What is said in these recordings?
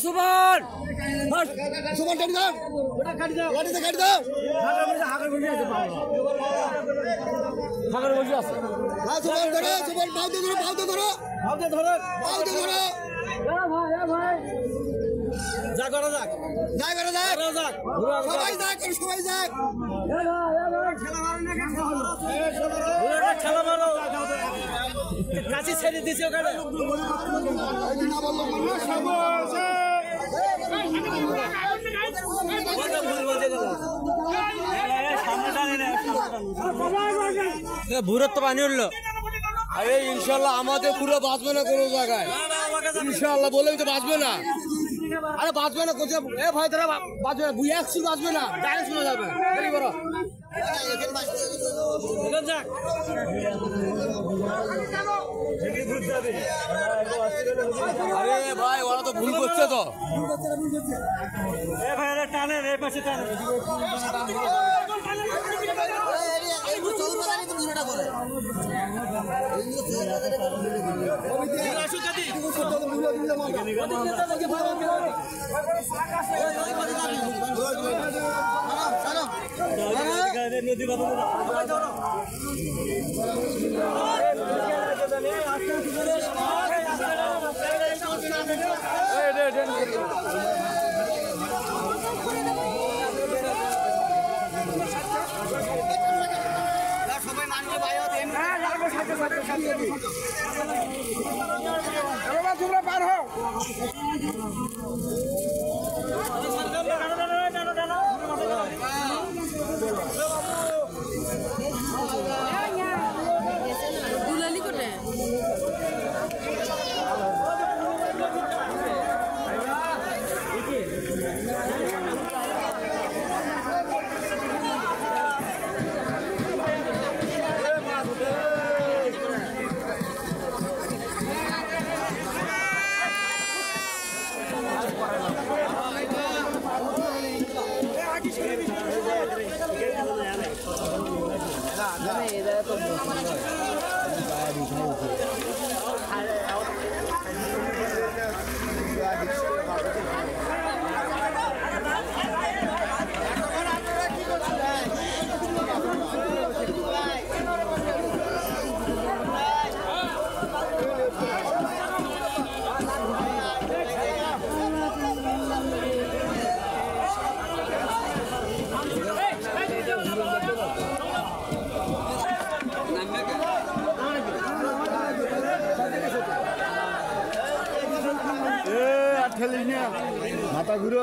সুমন সুমন কাটি দাও গাড়িতে কাটি দাও ফাঁকার বসে আছে হ্যাঁ সুমন ধরো সুমন বাউতে ধরো যা করা যাক সবাই যাক খেলা মারো কাছে ছেড়ে দিয়েছে ওখানে ভুরের তো পানি উঠলো আরে ইনশাল্লাহ আমাদের পুরো বাঁচবে না কোনো জায়গায় ইনশাল্লাহ বলেই তো বাঁচবে না আরে বাঁচবে না কোথায় এ ভাই তারা বাঁচবে না বুঝে একশো বাঁচবে না ডাইরেক্ট শোনা যাবে দেরি করো আরে ভাই ওরা তো ভুল করছে তো টানেন এই পাশে টানেন নদী তোমরা পার হও দুলালি কোটে মাথা ঘুরো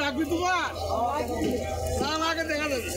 রাখবি তোমার আগে দেখা যাবে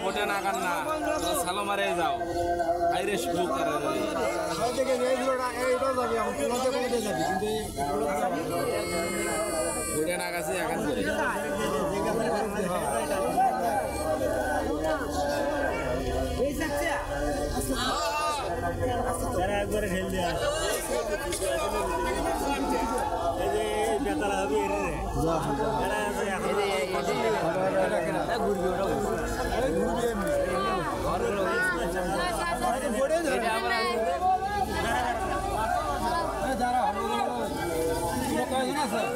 बोटे ना करना सालो मारे जाओ आइरे सुযোগ করে बोटे ना কাছে এখন করে এই যাচ্ছে যারা একবারে ঢেল দেয়া এই যে বেতারা হবে এর রে যারা আছে এখন ঘুরবে ওটা ঘুরবে ঘুরবে এটা আমরা যারা হবে লোক আছে না স্যার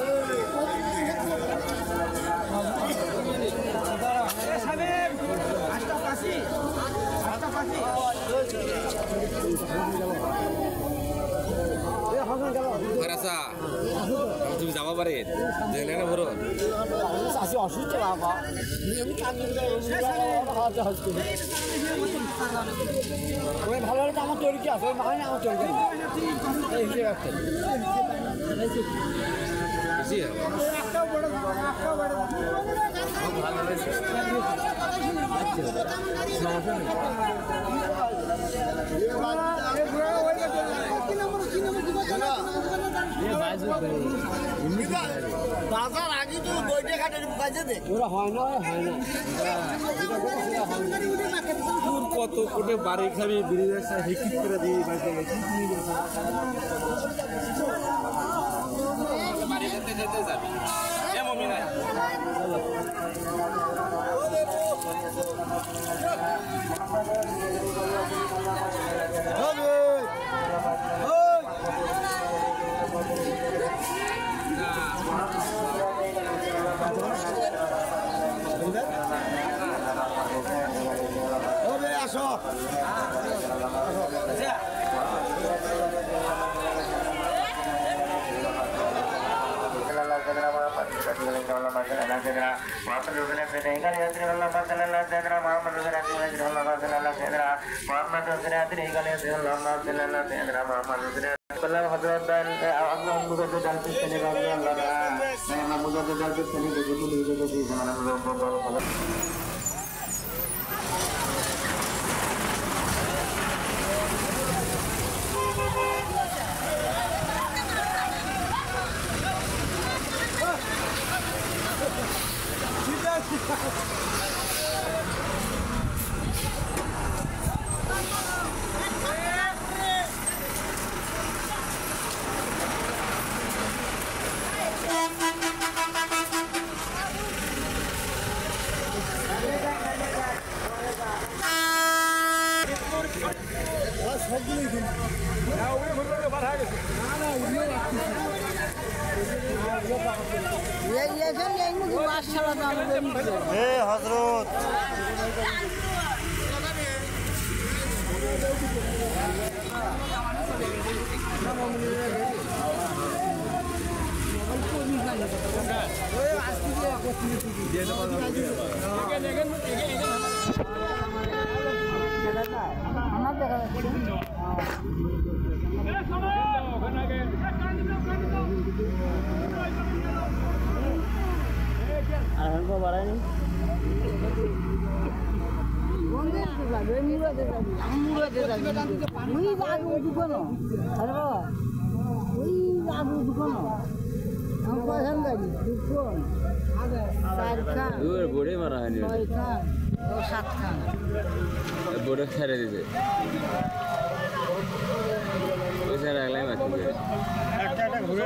সাহেব আটটা পাশি Karasa, তুমি যাবা পারে দেখলে না বড় আসি অসুস্থ বাবা আমি কাজ ওই ভালো হলে আমার তৈরি কি আছে মানে আমার তৈরি এই যে একটা জি একটাও বড় ভালো হয়েছে বাজার আগে তো বইটা কাটে কাজে দে ওরা হয় না কত কোটে বাড়ি খাবি ব্রিজের সাথে হিকিট করে দিই বাড়িতে বাড়ি যেতে যেতে যাবি এ মমি না আসো হজরত বাড়ায়নি বোর্ডে মারা হয়নি বোর্ডে ছেড়ে দিতে ওই স্যার আগলাই মারতে একটা ঘুরে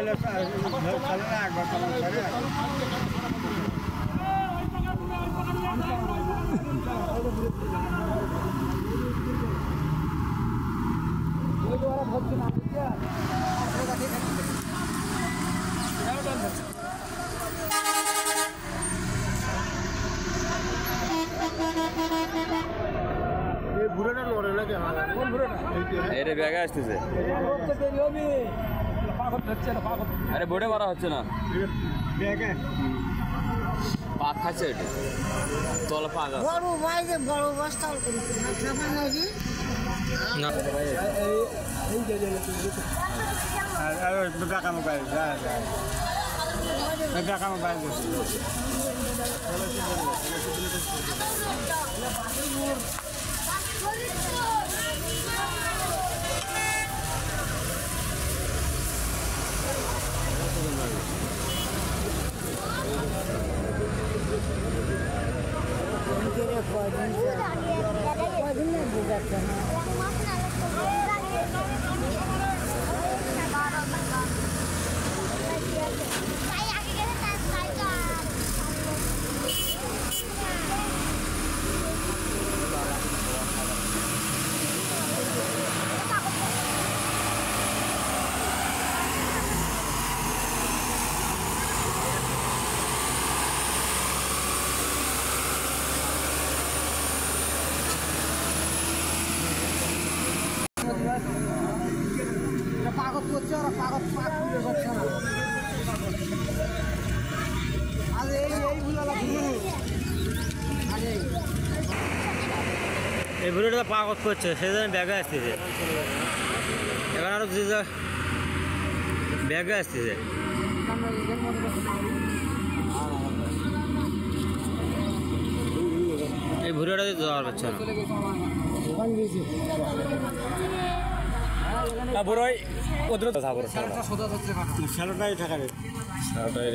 বুড়োটা নড়ে নাকি কোন বুড়োটা এটা ব্যাগে আসতেছে আরে বোর্ডে মারা হচ্ছে না ব্যাগে পাক খাচ্ছে এটা তলা পাক আছে বড় ভাই যে বড় বস্তা নাকি না দেখা মোবাইল দেখা মোবাইল পাগত করছে ওরা পাগত পাক খুলে করছে না আরে এইগুলো এই বুড়োটা পাগত করছে সেই জন্য ব্যাগে আসতেছে এবার আরো ব্যাগে আসতেছে এই বুড়োটা যাওয়ার পাচ্ছে না বুড়োই ওদের সালোটাই থাকা সালোটাই